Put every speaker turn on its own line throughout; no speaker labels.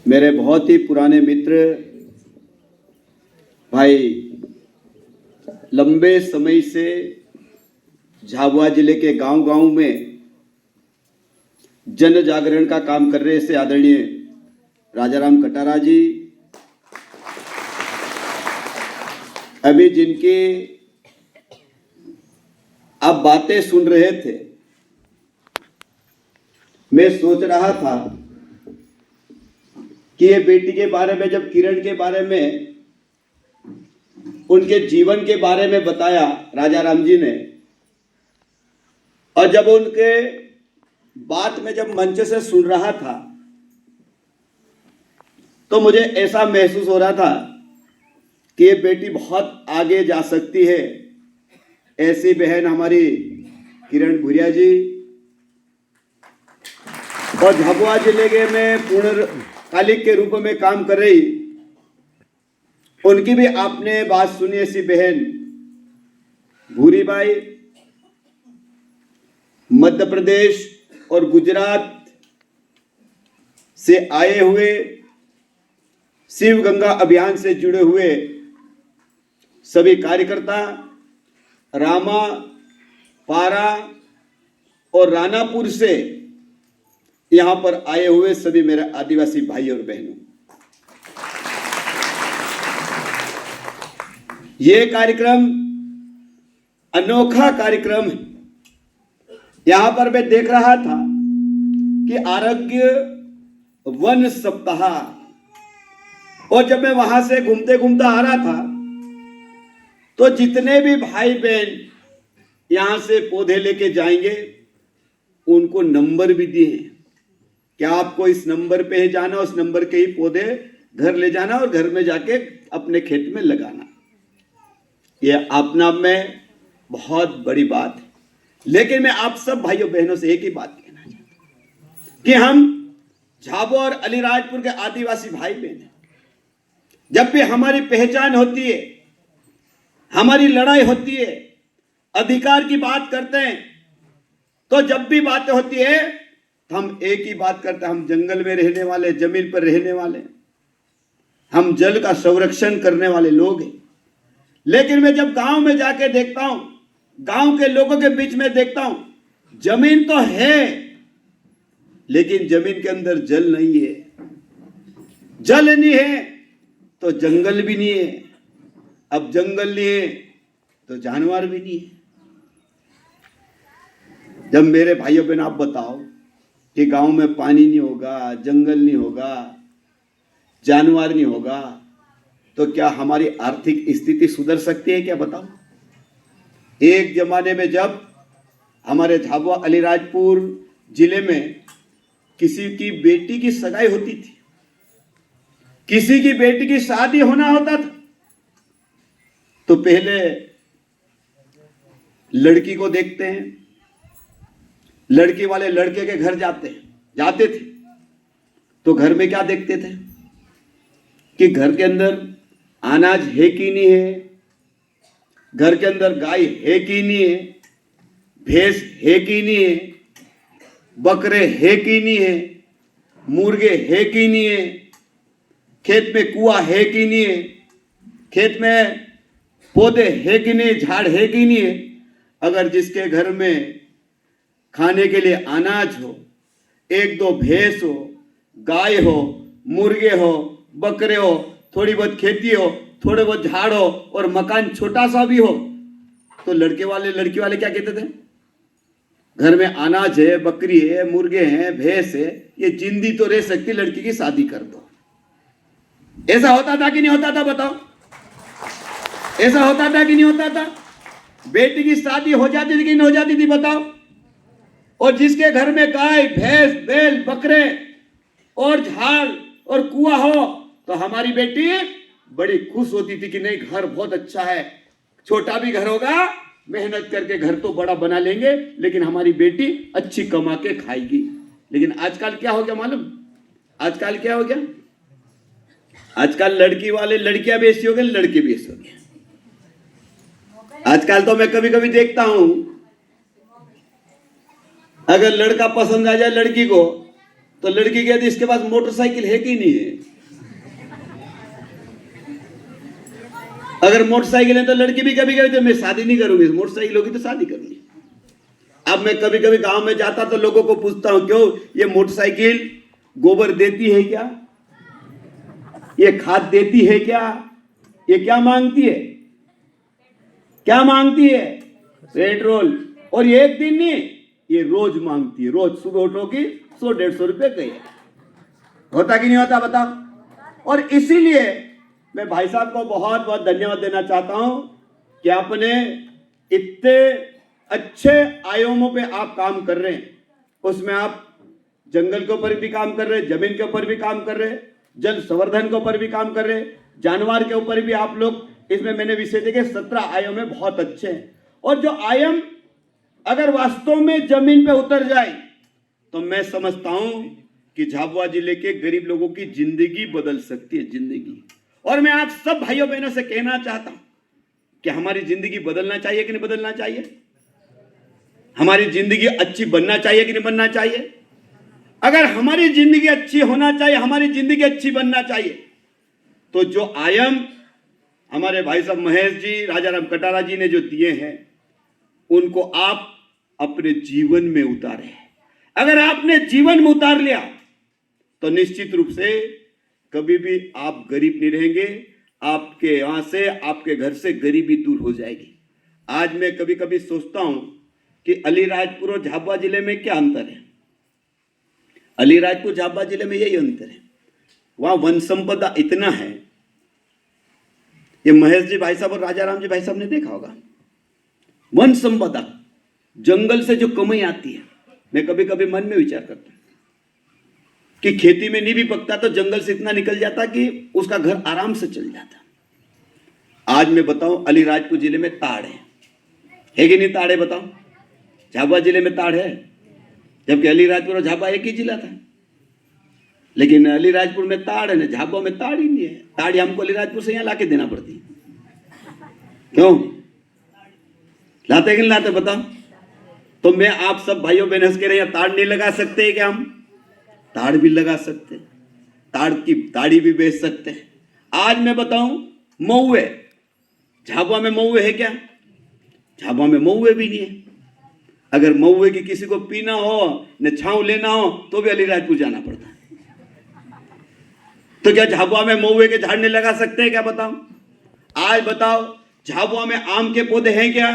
मेरे बहुत ही पुराने मित्र भाई लंबे समय से झाबुआ जिले के गांव-गांव में जन जागरण का काम कर रहे से आदरणीय राजाराम कटारा जी, अभी जिनकी आप बातें सुन रहे थे, मैं सोच रहा था कि ये बेटी के बारे में, जब किरण के बारे में, उनके जीवन के बारे में बताया राजाराम जी ने, और जब उनके बात में जब मंच से सुन रहा था तो मुझे ऐसा महसूस हो रहा था कि ये बेटी बहुत आगे जा सकती है। ऐसी बहन हमारी किरण भूरिया जी, और झाबुआ जिले के में पूर्णकालिक के रूप में काम कर रही, उनकी भी आपने बात सुनी। ऐसी बहन भूरी बाई मध्य प्रदेश और गुजरात से आए हुए, शिव गंगा अभियान से जुड़े हुए सभी कार्यकर्ता, रामा, पारा और रानापुर से यहां पर आए हुए सभी मेरे आदिवासी भाई और बहनों, ये कार्यक्रम अनोखा कार्यक्रम है। यहां पर मैं देख रहा था कि आरोग्य वन सप्ताह, और जब मैं वहां से घूमते घूमते आ रहा था तो जितने भी भाई बहन यहां से पौधे लेके जाएंगे उनको नंबर भी दिए हैं कि आपको इस नंबर पे ही जाना, उस नंबर के ही पौधे घर ले जाना और घर में जाके अपने खेत में लगाना। यह अपने आप में बहुत बड़ी बात है। लेकिन मैं आप सब भाइयों बहनों से एक ही बात कहना चाहता हूं कि हम झाबुआ और अलीराजपुर के आदिवासी भाई बहन हैं। जब भी हमारी पहचान होती है, हमारी लड़ाई होती है, अधिकार की बात करते हैं, तो जब भी बातें होती है तो हम एक ही बात करते हैं, हम जंगल में रहने वाले, जमीन पर रहने वाले, हम जल का संरक्षण करने वाले लोग हैं। लेकिन मैं जब गांव में जाके देखता हूं, गांव के लोगों के बीच में देखता हूं, जमीन तो है लेकिन जमीन के अंदर जल नहीं है। जल नहीं है तो जंगल भी नहीं है, अब जंगल नहीं है तो जानवर भी नहीं है। जब मेरे भाइयों बहन आप बताओ कि गांव में पानी नहीं होगा, जंगल नहीं होगा, जानवर नहीं होगा, तो क्या हमारी आर्थिक स्थिति सुधर सकती है क्या? बताओ। एक जमाने में जब हमारे झाबुआ अलीराजपुर जिले में किसी की बेटी की सगाई होती थी, किसी की बेटी की शादी होना होता था, तो पहले लड़की को देखते हैं, लड़की वाले लड़के के घर जाते थे, तो घर में क्या देखते थे कि घर के अंदर अनाज है कि नहीं है, घर के अंदर गाय है कि नहीं है, भैंस है कि नहीं है, बकरे है कि नहीं है, मुर्गे है कि नहीं है, खेत में कुआं है कि नहीं है, खेत में पौधे है कि नहीं, झाड़ है कि नहीं है। अगर जिसके घर में खाने के लिए अनाज हो, एक दो भैंस हो, गाय हो, मुर्गे हो, बकरे हो, थोड़ी बहुत खेती हो, थोड़े बहुत झाड़ हो और मकान छोटा सा भी हो, तो लड़की वाले क्या कहते थे? घर में अनाज है, बकरी है, मुर्गे हैं, भैंस है, ये जिंदी तो रह सकती, लड़की की शादी कर दो। ऐसा होता था कि नहीं होता था? बताओ, ऐसा होता था कि नहीं होता था? बेटी की शादी हो जाती थी कि नहीं हो जाती थी? बताओ। और जिसके घर में गाय, भैंस, बैल, बकरे और झाड़ और कुआं हो, तो हमारी बेटी बड़ी खुश होती थी कि नहीं, घर बहुत अच्छा है, छोटा भी घर होगा, मेहनत करके घर तो बड़ा बना लेंगे, लेकिन हमारी बेटी अच्छी कमा के खाएगी। लेकिन आजकल क्या हो गया मालूम? आजकल क्या हो गया? आजकल लड़की वाले लड़कियां भी ऐसी हो गई, लड़के भी ऐसे हो गए। आजकल तो मैं कभी कभी देखता हूं, अगर लड़का पसंद आ जाए लड़की को, तो लड़की कहती इसके पास मोटरसाइकिल है कि नहीं है? अगर मोटरसाइकिल है तो लड़की भी कभी कभी तो मैं शादी नहीं करूंगी, मोटरसाइकिल होगी तो शादी करूंगी। अब मैं कभी कभी गांव में जाता तो लोगों को पूछता हूं, क्यों ये मोटरसाइकिल गोबर देती है क्या? ये खाद देती है क्या? ये क्या मांगती है? क्या मांगती है? पेट्रोल। और ये एक दिन नहीं, ये रोज मांगती है। रोज सुबह उठोगी 100-150 रुपए का होता कि नहीं होता बताओ। और इसीलिए मैं भाई साहब को बहुत बहुत धन्यवाद देना चाहता हूं कि आपने इतने अच्छे आयामों पे आप काम कर रहे हैं। उसमें आप जंगल के ऊपर भी काम कर रहे हैं, जमीन के ऊपर भी काम कर रहे हैं, जल संवर्धन के ऊपर भी काम कर रहे हैं, जानवर के ऊपर भी आप लोग, इसमें मैंने विषय देखे 17 आयाम में बहुत अच्छे हैं। और जो आयाम अगर वास्तव में जमीन पे उतर जाए तो मैं समझता हूं कि झाबुआ जिले के गरीब लोगों की जिंदगी बदल सकती है, जिंदगी। और मैं आप सब भाइयों बहनों से कहना चाहता हूं कि हमारी जिंदगी बदलना चाहिए कि नहीं बदलना चाहिए? हमारी जिंदगी अच्छी बनना चाहिए कि नहीं बनना चाहिए? अगर हमारी जिंदगी अच्छी होना चाहिए, हमारी जिंदगी अच्छी बनना चाहिए, तो जो आयाम हमारे भाई साहब महेश जी, राजाराम कटारा जी ने जो दिए हैं, उनको आप अपने जीवन में उतारें। अगर आपने जीवन में उतार लिया तो निश्चित रूप से कभी भी आप गरीब नहीं रहेंगे। आपके यहां से, आपके घर से गरीबी दूर हो जाएगी। आज मैं कभी कभी सोचता हूं कि अलीराजपुर और झाबुआ जिले में क्या अंतर है? अलीराजपुर झाबुआ जिले में यही अंतर है, वहां वन संपदा इतना है। ये महेश जी भाई साहब और राजाराम जी भाई साहब ने देखा होगा, वन संपदा, जंगल से जो कमाई आती है। मैं कभी कभी मन में विचार करता हूं कि खेती में नहीं भी पकता तो जंगल से इतना निकल जाता कि उसका घर आराम से चल जाता। आज मैं बताऊं, अलीराजपुर जिले में ताड़ है कि नहीं? ताड़ है बताओ। झाबुआ जिले में ताड़ है, जबकि अलीराजपुर और झाबुआ एक ही जिला था। लेकिन अलीराजपुर में ताड़ है ना, झाबुआ में ताड़ ही नहीं है। ताड़ हमको अलीराजपुर से यहां लाके देना पड़ती है। क्यों लाते कि नहीं लाते बताओ? तो मैं आप सब भाइयों बहनों से कह रहे हैं, ताड़ नहीं लगा सकते क्या? हम ताड़ भी लगा सकते, ताड़ की ताड़ी भी बेच सकते हैं। आज मैं बताऊं, महुए, झाबुआ में महुए है क्या? झाबुआ में महुए भी नहीं है। अगर महुए की किसी को पीना हो, न छांव लेना हो, तो भी अलीराजपुर जाना पड़ता है। तो क्या झाबुआ में महुए के झाड़ नहीं लगा सकते क्या बताओ? आज बताओ, झाबुआ में आम के पौधे हैं क्या?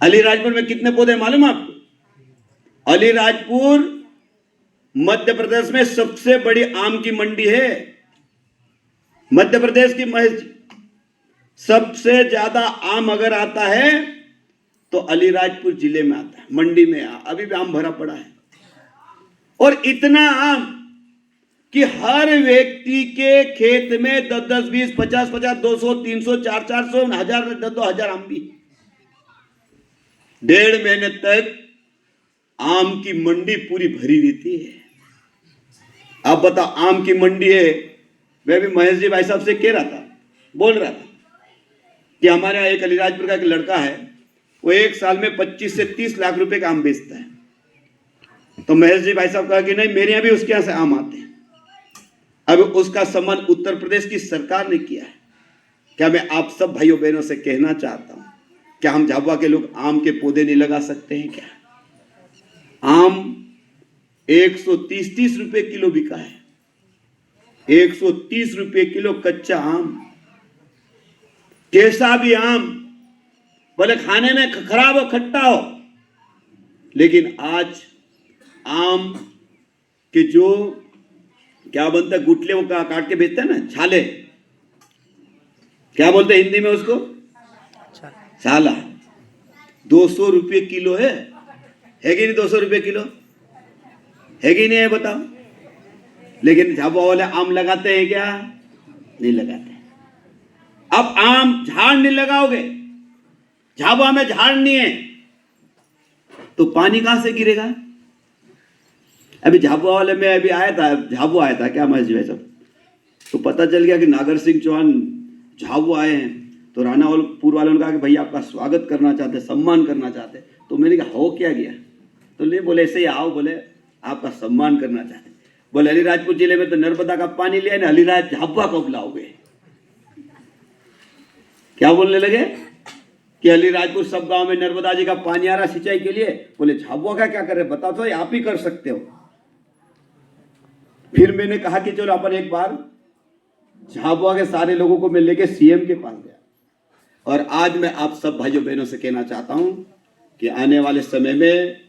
अलीराजपुर में कितने पौधे मालूम आपको? अलीराजपुर मध्य प्रदेश में सबसे बड़ी आम की मंडी है। मध्य प्रदेश की महेश, सबसे ज्यादा आम अगर आता है तो अलीराजपुर जिले में आता है, मंडी में। अभी भी आम भरा पड़ा है। और इतना आम कि हर व्यक्ति के खेत में 10-10, 20, 50, 200, 300, 400, 1000, 2,000 आम भी। 1.5 महीने तक आम की मंडी पूरी भरी रहती है। आप बताओ, आम की मंडी है। मैं भी महेश जी भाई साहब से कह रहा था, बोल रहा था कि हमारे यहाँ एक अलीराजपुर का एक लड़का है, वो एक साल में 25 से 30 लाख रुपए का आम बेचता है। तो महेश जी भाई साहब कहा कि नहीं, मेरे यहाँ भी उसके यहाँ से आम आते हैं। अब उसका संबंध उत्तर प्रदेश की सरकार ने किया है। क्या मैं आप सब भाइयों बहनों से कहना चाहता हूं, क्या हम झाबुआ के लोग आम के पौधे नहीं लगा सकते हैं क्या? आम 130 रुपए किलो बिका है। 130 रुपए किलो कच्चा आम। कैसा भी आम, भले खाने में खराब हो, खट्टा हो, लेकिन आज आम के जो क्या बनता है, गुटले, वो काट के बेचते हैं ना, छाले, क्या बोलते हैं हिंदी में उसको? छाला। 200 रुपये किलो है कि नहीं? 200 रुपये किलो है कि नहीं है बताओ? लेकिन झाबुआ वाले आम लगाते हैं क्या? नहीं लगाते। अब आम झाड़ नहीं लगाओगे, झाबुआ में झाड़ नहीं है, तो पानी कहां से गिरेगा? अभी झाबुआ वाले में अभी आया था, झाबुआ आया था क्या महेश जी साहब, तो पता चल गया कि नागर सिंह चौहान झाबुआ आए हैं। तो रानापुर वालों ने कहा कि भैया आपका स्वागत करना चाहते, सम्मान करना चाहते। तो मैंने कहा हो क्या गया? तो ले बोले ऐसे ही आओ, बोले आपका सम्मान करना चाहते हैं। बोले अलीराजपुर जिले में तो नर्मदा का पानी लिया ना, अलीराज झाबुआ कब लाओगे? क्या बोलने लगे कि अलीराजपुर सब गांव में नर्मदा जी का पानी आ रहा सिंचाई के लिए। बोले झाबुआ का क्या करे, बताओ तो, आप ही कर सकते हो। फिर मैंने कहा कि चलो अपन एक बार झाबुआ के सारे लोगों को मैं लेके सीएम के पास गया। और आज मैं आप सब भाइयों बहनों से कहना चाहता हूं कि आने वाले समय में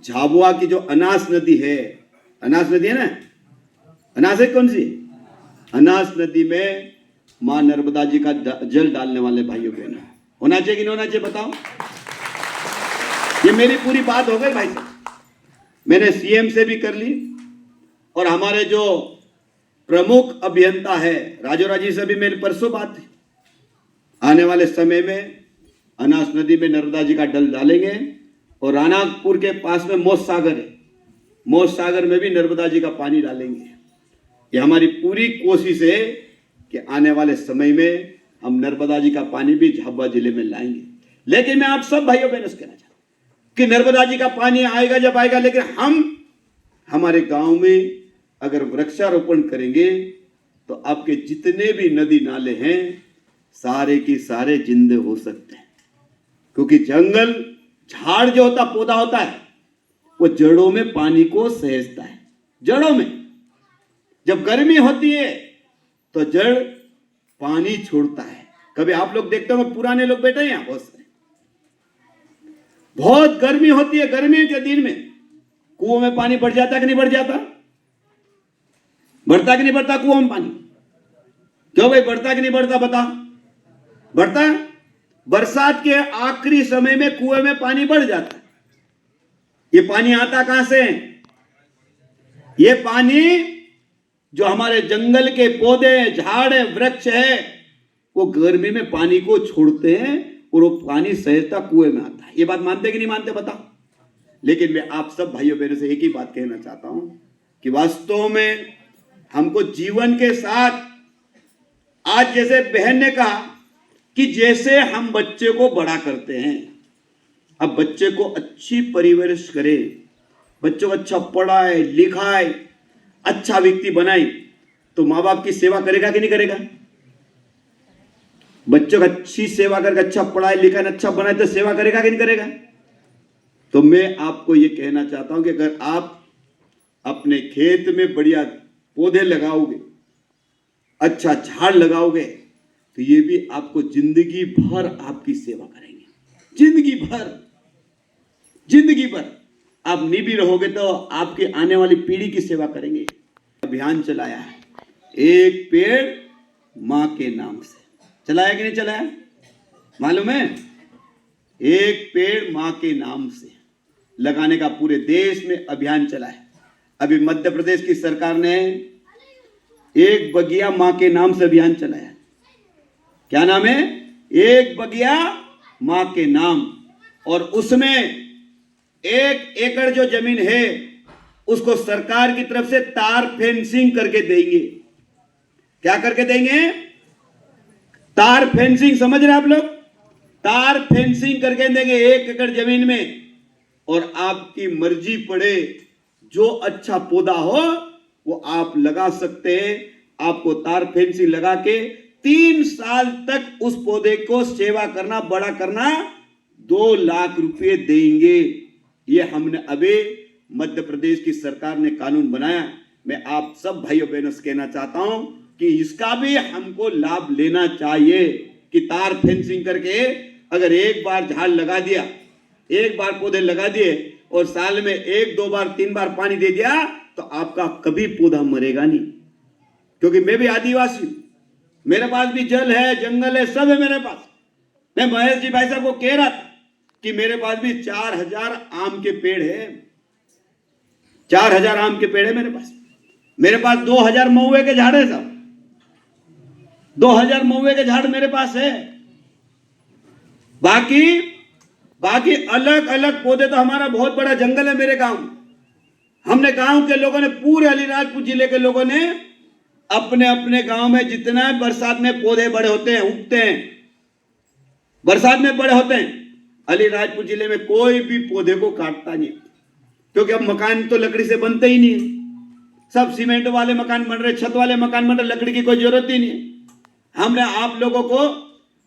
झाबुआ की जो अनास नदी है, अनास नदी है ना, अनास है कौन सी, अनास नदी में मां नर्मदा जी का जल डालने वाले भाइयों बहनों होना चाहिए कि नहीं होना चाहिए, बताओ। ये मेरी पूरी बात हो गई भाई साहब, मैंने सीएम से भी कर ली और हमारे जो प्रमुख अभियंता है राजोरा जी से भी मेरी परसों बात थी। आने वाले समय में अनास नदी में नर्मदा जी का जल डालेंगे और रानापुर के पास में मौत सागर है, मौत सागर में भी नर्मदा जी का पानी डालेंगे। ये हमारी पूरी कोशिश है कि आने वाले समय में हम नर्मदा जी का पानी भी झाबुआ जिले में लाएंगे। लेकिन मैं आप सब भाइयों बहनों से कहना चाहता हूं कि नर्मदा जी का पानी आएगा जब आएगा, लेकिन हम हमारे गांव में अगर वृक्षारोपण करेंगे तो आपके जितने भी नदी नाले हैं सारे की सारे जिंदे हो सकते हैं। क्योंकि जंगल झाड़ जो होता पौधा होता है वो जड़ों में पानी को सहेजता है। जड़ों में जब गर्मी होती है तो जड़ पानी छोड़ता है। कभी आप लोग देखते हो, पुराने लोग बैठे हैं यहां बहुत सारे, बहुत गर्मी होती है, गर्मी के दिन में कुओं में पानी बढ़ जाता कि नहीं बढ़ जाता, बढ़ता कि नहीं बढ़ता कुओं में पानी? क्यों भाई बढ़ता कि नहीं बढ़ता, बता? बढ़ता है। बरसात के आखिरी समय में कुएं में पानी बढ़ जाता है। ये पानी आता कहां से? ये पानी जो हमारे जंगल के पौधे झाड़ है वृक्ष है वो गर्मी में पानी को छोड़ते हैं और वो पानी सहजता कुएं में आता है। ये बात मानते कि नहीं मानते, बताओ। लेकिन मैं आप सब भाइयों बहनों से एक ही बात कहना चाहता हूं कि वास्तव में हमको जीवन के साथ, आज जैसे बहन ने कहा कि जैसे हम बच्चे को बड़ा करते हैं, अब बच्चे को अच्छी परवरिश करें, बच्चों को अच्छा पढ़ाए लिखाए, अच्छा व्यक्ति बनाए, तो माँ बाप की सेवा करेगा कि नहीं करेगा? बच्चों को अच्छी सेवा करके अच्छा पढ़ाए लिखाए अच्छा बनाए तो सेवा करेगा कि नहीं करेगा? तो मैं आपको ये कहना चाहता हूं कि अगर आप अपने खेत में बढ़िया पौधे लगाओगे, अच्छा झाड़ लगाओगे, तो ये भी आपको जिंदगी भर आपकी सेवा करेंगे। जिंदगी भर, जिंदगी भर आप नहीं भी रहोगे तो आपके आने वाली पीढ़ी की सेवा करेंगे। अभियान चलाया है, एक पेड़ मां के नाम से, चलाया कि नहीं चलाया मालूम है? एक पेड़ मां के नाम से लगाने का पूरे देश में अभियान चला है। अभी मध्य प्रदेश की सरकार ने एक बगिया मां के नाम से अभियान चलाया। क्या नाम है? एक बगिया मां के नाम। और उसमें 1 एकड़ जो जमीन है उसको सरकार की तरफ से तार फेंसिंग करके देंगे। क्या करके देंगे? तार फेंसिंग, समझ रहे आप लोग? तार फेंसिंग करके देंगे 1 एकड़ जमीन में। और आपकी मर्जी पड़े, जो अच्छा पौधा हो वो आप लगा सकते हैं। आपको तार फेंसिंग लगा के 3 साल तक उस पौधे को सेवा करना, बड़ा करना, 2 लाख रुपए देंगे। ये हमने अभी मध्य प्रदेश की सरकार ने कानून बनाया। मैं आप सब भाइयों बहनों से कहना चाहता हूं कि इसका भी हमको लाभ लेना चाहिए कि तार फेंसिंग करके अगर एक बार झाड़ लगा दिया, एक बार पौधे लगा दिए और साल में 1, 2 बार, 3 बार पानी दे दिया तो आपका कभी पौधा मरेगा नहीं। क्योंकि मैं भी आदिवासी हूं, मेरे पास भी जल है, जंगल है, सब है मेरे पास। मैं महेश जी भाई साहब को कह रहा था कि मेरे पास भी 4000 आम के पेड़ है, 4000 आम के पेड़ है मेरे पास। मेरे पास 2000 महुए के झाड़ है साहब, 2000 महुए के झाड़ मेरे पास है। बाकी अलग अलग पौधे तो हमारा बहुत बड़ा जंगल है मेरे गांव। हमने गांव के लोगों ने, पूरे अलीराजपुर जिले के लोगों ने अपने अपने गांव में जितना बरसात में पौधे बड़े होते हैं, उगते हैं, बरसात में बड़े होते हैं, अलीराजपुर जिले में कोई भी पौधे को काटता नहीं। क्योंकि अब मकान तो लकड़ी से बनते ही नहीं है, सब सीमेंट वाले मकान बन रहे, छत वाले मकान बन रहे, लकड़ी की कोई जरूरत ही नहीं है। हमने आप लोगों को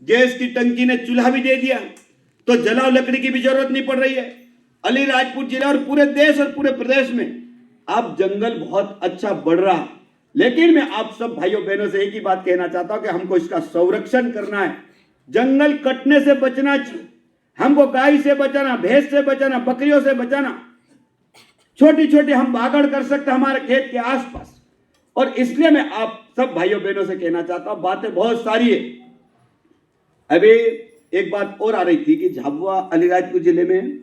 गैस की टंकी ने चूल्हा भी दे दिया, तो जलाओ, लकड़ी की भी जरूरत नहीं पड़ रही है। अलीराजपुर जिला और पूरे देश और पूरे प्रदेश में अब जंगल बहुत अच्छा बढ़ रहा। लेकिन मैं आप सब भाइयों बहनों से एक ही बात कहना चाहता हूं कि हमको इसका संरक्षण करना है। जंगल कटने से बचना चाहिए हमको, गाय से बचाना, भैंस से बचाना, बकरियों से बचाना। छोटी छोटी हम बागड़ कर सकते हमारे खेत के आसपास। और इसलिए मैं आप सब भाइयों बहनों से कहना चाहता हूं, बातें बहुत सारी है। अभी एक बात और आ रही थी कि झाबुआ अलीराजपुर जिले में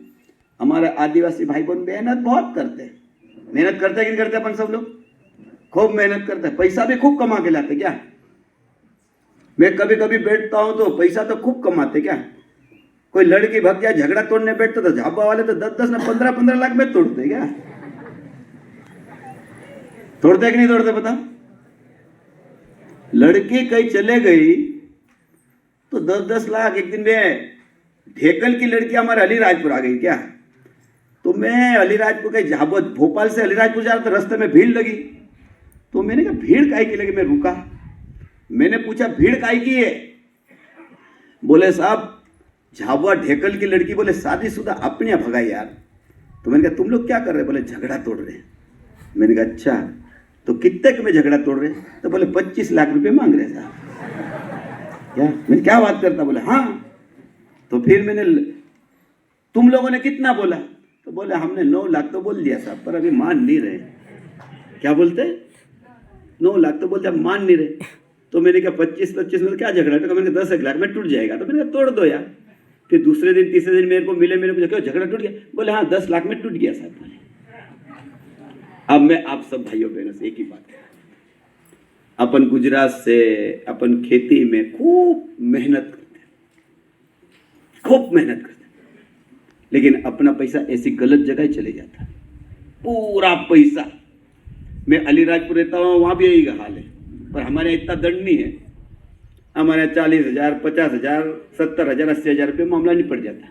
हमारे आदिवासी भाई बहन मेहनत बहुत करते हैं। मेहनत करते हैं कि नहीं करते? अपन सब लोग खूब मेहनत करते हैं, पैसा भी खूब कमा के लाते। क्या मैं कभी कभी बैठता हूं तो पैसा तो खूब कमाते। क्या कोई लड़की भग जाए, झगड़ा तोड़ने बैठते तो झाबुआ वाले तो 10-10 ना 15-15 लाख में तोड़ते। क्या तोड़ते कि नहीं तोड़ते बताओ? लड़की कहीं चले गई तो 10-10 लाख। एक दिन में ढेकल की लड़की हमारे अलीराजपुर आ गई। क्या तो मैं अलीराजपुर के झाबुआ, भोपाल से अलीराजपुर जा रहा था, रास्ते में भीड़ लगी। तो मैंने कहा भीड़ काहे की लगी? मैं रुका, मैंने पूछा भीड़ काहे की है? बोले साहब झाबुआ ढेकल की लड़की, बोले शादीशुदा अपने यहाँ भगाई यार। तो मैंने कहा तुम लोग क्या कर रहे? बोले झगड़ा तोड़ रहे। मैंने कहा अच्छा, तो कितने के में झगड़ा तोड़ रहे? तो बोले 25 लाख रुपए मांग रहे साहब। क्या मैं क्या बात करता? बोले हाँ। तो फिर मैंने, तुम लोगों ने कितना बोला? तो बोले हमने 9 लाख तो बोल दिया साहब, पर अभी मान नहीं रहे। क्या बोलते? 9 लाख तो बोलते, मान नहीं रहे। तो मैंने कहा 25 में क्या झगड़ा? तो मैंने कहा 10 लाख में टूट जाएगा। तो मैंने कहा तोड़ दो यार। फिर दूसरे दिन तीसरे दिन मेरे को मिले, मैंने पूछा क्यों झगड़ा टूट गया? बोले हाँ 10 लाख में टूट गया साहब। अब मैं आप सब भाइयों बहनों से एक ही बात है, अपन गुजरात से अपन खेती में खूब मेहनत करते हैं, खूब मेहनत करते हैं, लेकिन अपना पैसा ऐसी गलत जगह चले जाता है, पूरा पैसा। मैं अलीराजपुर रहता हूँ, वहां भी यही हाल है, पर हमारे इतना दंड नहीं है। हमारे 40,000, 50,000, 70,000, 80,000 रुपये मामला नहीं पड़ जाता।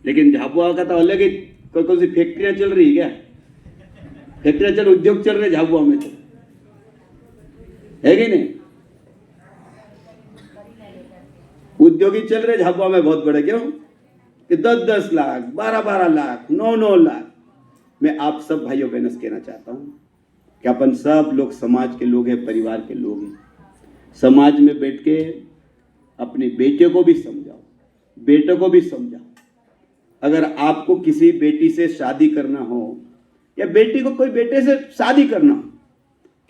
लेकिन झाबुआ का तो अलग ही, कोई सी फैक्ट्रियां चल रही है। क्या फैक्ट्रियां चल, उद्योग चल रहे झाबुआ में, तो है कि नहीं? उद्योगी चल रहे झाबुआ में बहुत बड़े। क्यों कि 10-10 लाख, 12-12 लाख, 9-9 लाख। मैं आप सब भाइयों बहनों से कहना चाहता हूं कि अपन सब लोग समाज के लोग हैं, परिवार के लोग हैं। समाज में बैठ के अपने बेटे को भी समझाओ, बेटे को भी समझाओ। अगर आपको किसी बेटी से शादी करना हो या बेटी को कोई बेटे से शादी करना हो,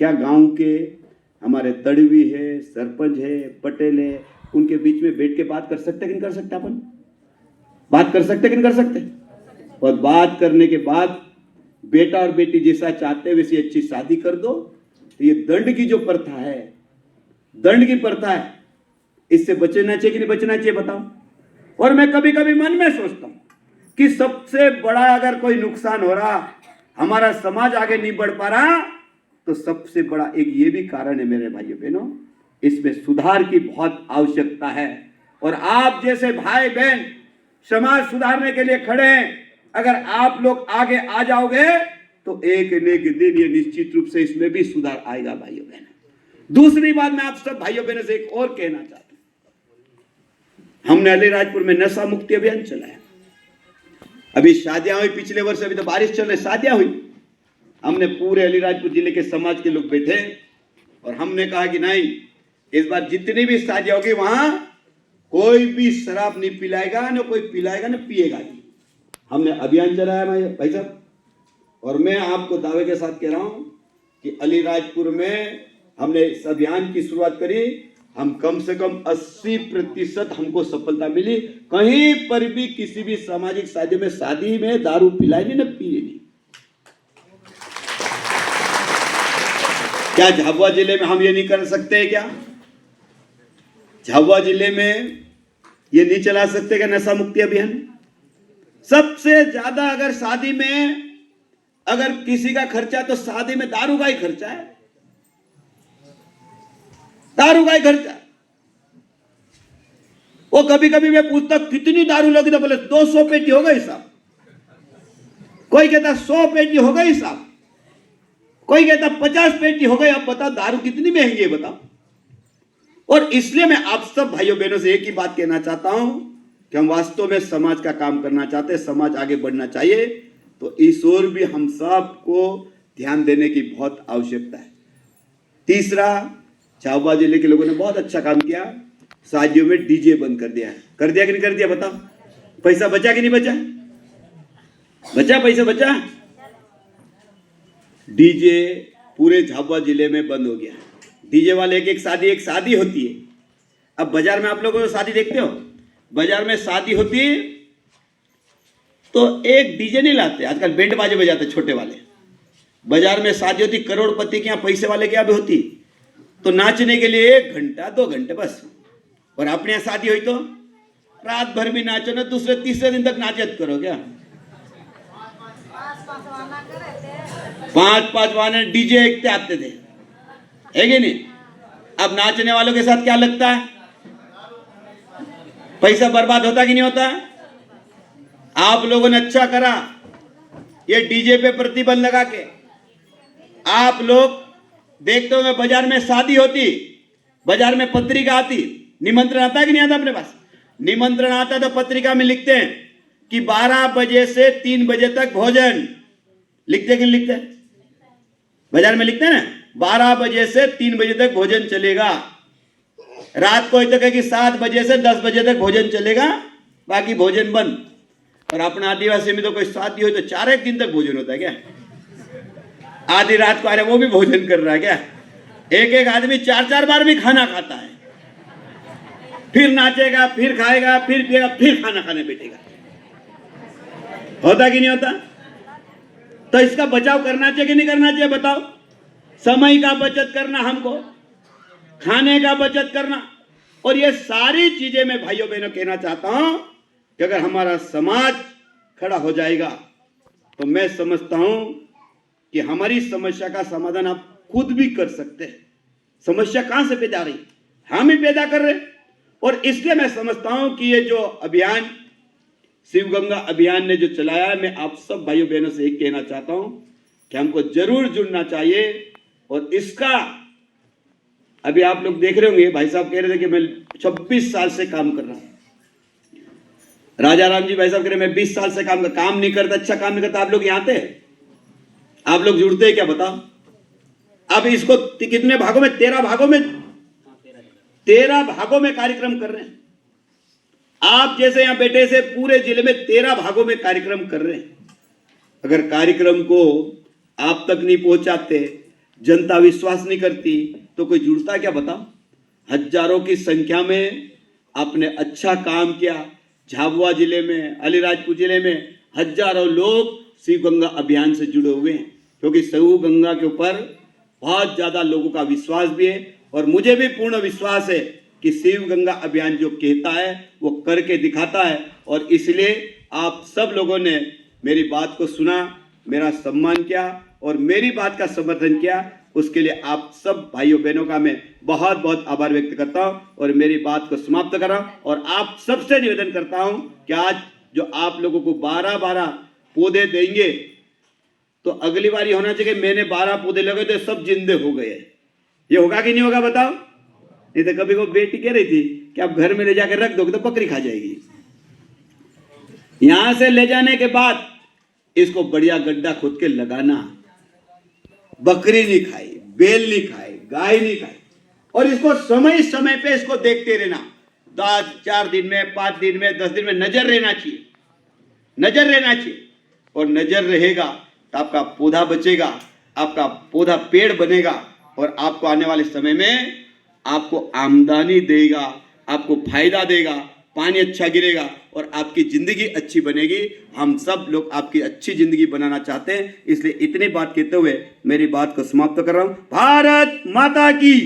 क्या गांव के हमारे तड़वी है, सरपंच है, पटेल है, उनके बीच में बैठ के बात कर सकते कि नहीं कर सकते? अपन बात कर सकते कि नहीं कर सकते? और बात करने के बाद बेटा और बेटी जैसा चाहते हैं वैसी अच्छी शादी कर दो। तो ये दंड की जो प्रथा है, दंड की प्रथा है, इससे बचना चाहिए कि नहीं बचना चाहिए बताओ? और मैं कभी कभी मन में सोचता हूं कि सबसे बड़ा अगर कोई नुकसान हो रहा, हमारा समाज आगे नहीं बढ़ पा रहा, तो सबसे बड़ा एक ये भी कारण है मेरे भाइयों बहनों, इसमें सुधार की बहुत आवश्यकता है। और आप जैसे भाई बहन समाज सुधारने के लिए खड़े हैं, अगर आप लोग आगे आ जाओगे तो एक न एक दिन ये निश्चित रूप से इसमें भी सुधार आएगा भाइयों बहनों। दूसरी बात मैं आप सब भाइयों बहनों से एक और कहना चाहता हूं, हमने अलीराजपुर में नशा मुक्ति अभियान चलाया। अभी शादियां हुई पिछले वर्ष, अभी तो बारिश चल रही, शादियां हुई। हमने पूरे अलीराजपुर जिले के समाज के लोग बैठे और हमने कहा कि नहीं, इस बार जितनी भी शादियां होगी वहां कोई भी शराब नहीं पिलाएगा, ना कोई पिलाएगा ना पिएगा। हमने अभियान चलाया भाई साहब, और मैं आपको दावे के साथ कह रहा हूं कि अलीराजपुर में हमने इस अभियान की शुरुआत करी, हम कम से कम 80% हमको सफलता मिली। कहीं पर भी किसी भी सामाजिक शादी में दारू पिलाई नहीं, न पिए नहीं। क्या झाबुआ जिले में हम ये नहीं कर सकते? क्या झाबुआ जिले में ये नहीं चला सकते क्या नशा मुक्ति अभियान? सबसे ज्यादा अगर शादी में अगर किसी का खर्चा, तो शादी में दारू का ही खर्चा है, दारू का ही खर्चा। वो कभी कभी मैं पूछता कितनी दारू लगी, तो बोले 200 पेटी हो गई साहब। कोई कहता 100 पेटी हो गई साहब, कोई कहता 50 पेटी हो गई। अब बताओ दारू कितनी महंगी है बताओ। और इसलिए मैं आप सब भाइयों बहनों से एक ही बात कहना चाहता हूं कि हम वास्तव में समाज का काम करना चाहते हैं, समाज आगे बढ़ना चाहिए, तो इस ओर भी हम सब को ध्यान देने की बहुत आवश्यकता है। तीसरा, झाबुआ जिले के लोगों ने बहुत अच्छा काम किया, शादियों में डीजे बंद कर दिया है। कर दिया कि नहीं कर दिया बताओ? पैसा बचा कि नहीं बचा? बचा, पैसा बचा। डीजे पूरे झाबुआ जिले में बंद हो गया। डीजे वाले एक शादी होती है। अब बाजार में आप लोगों को शादी देखते हो, बाजार में शादी होती है तो एक डीजे नहीं लाते, आजकल बैंड बाजे बजाते छोटे वाले। बाजार में शादी होती, करोड़पति के यहाँ, पैसे वाले के यहाँ भी होती, तो नाचने के लिए 1 घंटा 2 घंटे बस। और अपने यहाँ शादी हुई तो रात भर भी नाचो ना, दूसरे तीसरे दिन तक नाचत करो क्या? 5-5 वाने डीजे एकते आते थे, है कि नहीं? अब नाचने वालों के साथ क्या लगता है? पैसा बर्बाद होता कि नहीं होता? आप लोगों ने अच्छा करा ये डीजे पे प्रतिबंध लगा के। आप लोग देखते हो बाजार में शादी होती, बाजार में पत्रिका आती, निमंत्रण आता है कि नहीं आता? अपने पास निमंत्रण आता तो पत्रिका में लिखते हैं कि 12 बजे से 3 बजे तक भोजन। लिखते कि नहीं लिखते? बाजार में लिखते हैं ना, 12 बजे से 3 बजे तक भोजन चलेगा। रात को तक है कि 7 बजे से 10 बजे तक भोजन चलेगा, बाकी भोजन बंद। और अपना आदिवासी में तो कोई शादी हो तो 4 दिन तक भोजन होता है क्या? आधी रात को आ रहे वो भी भोजन कर रहा है क्या? एक आदमी 4-4 बार भी खाना खाता है, फिर नाचेगा, फिर खाएगा, फिर पिएगा, फिर खाना खाने बैठेगा। होता कि नहीं होता? तो इसका बचाव करना चाहिए कि नहीं करना चाहिए बताओ? समय का बचत करना, हमको खाने का बचत करना, और ये सारी चीजें मैं भाइयों बहनों कहना चाहता हूं कि अगर हमारा समाज खड़ा हो जाएगा तो मैं समझता हूं कि हमारी समस्या का समाधान आप खुद भी कर सकते हैं। समस्या कहां से पैदा रही? हम ही पैदा कर रहे। और इसलिए मैं समझता हूं कि ये जो अभियान शिव गंगा अभियान ने जो चलाया है, मैं आप सब भाइयों बहनों से एक कहना चाहता हूं कि हमको जरूर जुड़ना चाहिए। और इसका अभी आप लोग देख रहे होंगे, भाई साहब कह रहे थे कि मैं 26 साल से काम कर रहा हूं। राजा राम जी भाई साहब कह रहे मैं 20 साल से काम नहीं करता, अच्छा काम नहीं करता। आप लोग यहाँ थे, आप लोग जुड़ते हैं क्या बताओ? अब इसको कितने भागों में? 13 भागों में कार्यक्रम कर रहे हैं। आप जैसे यहां बैठे से पूरे जिले में 13 भागों में कार्यक्रम कर रहे हैं। अगर कार्यक्रम को आप तक नहीं पहुंचाते, जनता विश्वास नहीं करती, तो कोई जुड़ता क्या बताओ? हजारों की संख्या में आपने अच्छा काम किया। झाबुआ जिले में, अलीराजपुर जिले में हजारों लोग शिव गंगा अभियान से जुड़े हुए हैं, क्योंकि शिव गंगा के ऊपर बहुत ज्यादा लोगों का विश्वास भी है। और मुझे भी पूर्ण विश्वास है कि शिव गंगा अभियान जो कहता है वो करके दिखाता है। और इसलिए आप सब लोगों ने मेरी बात को सुना, मेरा सम्मान किया और मेरी बात का समर्थन किया, उसके लिए आप सब भाइयों बहनों का मैं बहुत बहुत आभार व्यक्त करता हूं और मेरी बात को समाप्त कर रहा हूं। और आप सबसे निवेदन करता हूं कि आज जो आप लोगों को 12-12 पौधे देंगे, तो अगली बार ये होना चाहिए मैंने 12 पौधे लगे तो सब जिंदे हो गए। ये होगा कि नहीं होगा बताओ? नहीं तो कभी वो बेटी कह रही थी कि आप घर में ले जाकर रख दोगे तो बकरी खा जाएगी। यहां से ले जाने के बाद इसको बढ़िया गड्ढा खोद के लगाना, बकरी नहीं खाई, बैल नहीं खाए, गाय नहीं खाई। और इसको समय समय पे इसको देखते रहना, 4 दिन में, 5 दिन में, 10 दिन में नजर रहना चाहिए, नजर रहना चाहिए। और नजर रहेगा तो आपका पौधा बचेगा, आपका पौधा पेड़ बनेगा और आपको आने वाले समय में आपको आमदनी देगा, आपको फायदा देगा, पानी अच्छा गिरेगा और आपकी जिंदगी अच्छी बनेगी। हम सब लोग आपकी अच्छी जिंदगी बनाना चाहते हैं, इसलिए इतनी बात कहते हुए मेरी बात को समाप्त कर रहा हूं। भारत माता की।